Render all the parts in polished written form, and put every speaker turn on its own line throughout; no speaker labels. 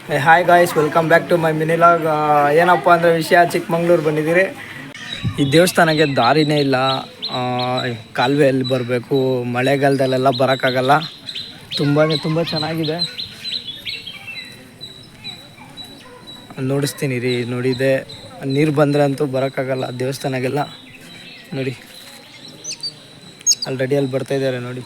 Hi guys, welcome back to my mini vlog. ಏನಪ್ಪ ಅಂದರೆ ವಿಷಯ, ಚಿಕ್ಕಮಂಗ್ಳೂರು ಬಂದಿದ್ದೀರಿ. ಈ ದೇವಸ್ಥಾನಕ್ಕೆ ದಾರಿನೇ ಇಲ್ಲ. ಕಾಲುವೆಯಲ್ಲಿ ಬರಬೇಕು. ಮಳೆಗಾಲದಲ್ಲೆಲ್ಲ ಬರೋಕ್ಕಾಗಲ್ಲ. ತುಂಬ ಚೆನ್ನಾಗಿದೆ. ನೋಡಿಸ್ತೀನಿ ರೀ. ನೋಡಿದೆ, ನೀರು ಬಂದರೆ ಅಂತೂ ಬರೋಕ್ಕಾಗಲ್ಲ ದೇವಸ್ಥಾನಕ್ಕೆಲ್ಲ. ನೋಡಿ, ಆಲ್ರೆಡಿ ಅಲ್ಲಿ ಬರ್ತಾಯಿದ್ದಾರೆ ನೋಡಿ.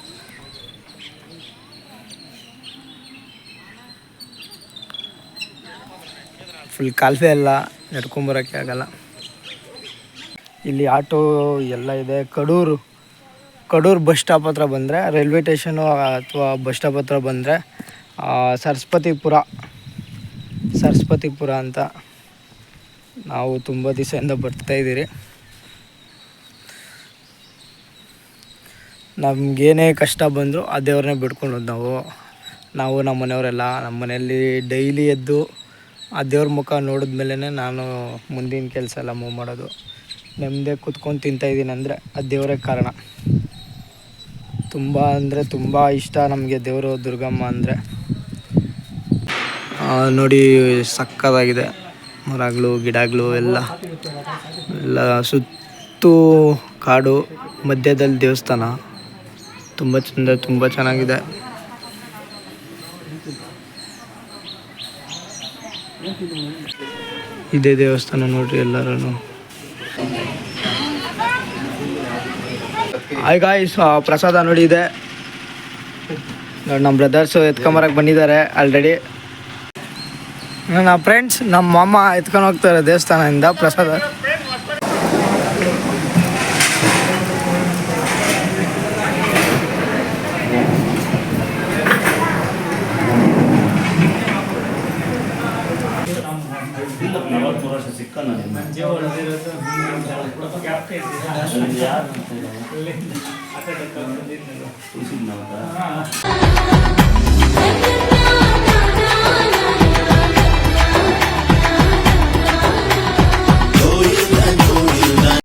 ಫುಲ್ ಕಾಲುವೆ ಎಲ್ಲ, ನಡ್ಕೊಂಬರೋಕ್ಕೆ ಆಗಲ್ಲ. ಇಲ್ಲಿ ಆಟೋ ಎಲ್ಲ ಇದೆ. ಕಡೂರು ಬಸ್ ಸ್ಟಾಪ್ ಹತ್ರ ಬಂದರೆ, ರೈಲ್ವೆ ಸ್ಟೇಷನು ಅಥವಾ ಬಸ್ ಸ್ಟಾಪ್ ಹತ್ರ ಬಂದರೆ ಸರಸ್ವತಿಪುರ ಅಂತ ನಾವು ತುಂಬ ದಿವಸದಿಂದ ಬರ್ತಾಯಿದ್ದೀರಿ. ನಮಗೇನೇ ಕಷ್ಟ ಬಂದರೂ ಆ ದೇವ್ರನ್ನೇ ಬಿಡ್ಕೊಳ್ಳೋದು ನಾವು ನಮ್ಮ ಮನೆಯವರೆಲ್ಲ. ನಮ್ಮ ಮನೆಯಲ್ಲಿ ಡೈಲಿ ಎದ್ದು ಆ ದೇವ್ರ ಮುಖ ನೋಡಿದ್ಮೇಲೆ ನಾನು ಮುಂದಿನ ಕೆಲಸ ಎಲ್ಲ ಮೂವ್ ಮಾಡೋದು. ನೆಮ್ಮದಿ ಕೂತ್ಕೊಂಡು ತಿಂತಾಯಿದ್ದೀನಿ ಅಂದರೆ ಆ ದೇವರೇ ಕಾರಣ. ತುಂಬ ಅಂದರೆ ತುಂಬ ಇಷ್ಟ ನಮಗೆ ದೇವರು, ದುರ್ಗಮ್ಮ ಅಂದರೆ. ನೋಡಿ, ಸಕ್ಕತ್ತಾಗಿದೆ. ಮರಗಳು, ಗಿಡಗಳು ಎಲ್ಲ ಸುತ್ತು ಕಾಡು, ಮಧ್ಯದಲ್ಲಿ ದೇವಸ್ಥಾನ. ತುಂಬ ಚಂದ, ತುಂಬ ಚೆನ್ನಾಗಿದೆ. ಇದೇ ದೇವಸ್ಥಾನ ನೋಡ್ರಿ ಎಲ್ಲರೂ. ಹಾಯ್ ಗಾಯ್ಸ್, ಪ್ರಸಾದ ನೋಡಿ ಇದೆ ನೋಡಿ. ನಮ್ಮ ಬ್ರದರ್ಸು ಎತ್ಕೊಂಬರಕ್ಕೆ ಬಂದಿದ್ದಾರೆ ಆಲ್ರೆಡಿ. ನನ್ನ ಫ್ರೆಂಡ್ಸ್, ನಮ್ಮ ಅಮ್ಮ ಎತ್ಕೊಂಡು ಹೋಗ್ತಾರೆ ದೇವಸ್ಥಾನದಿಂದ ಪ್ರಸಾದ.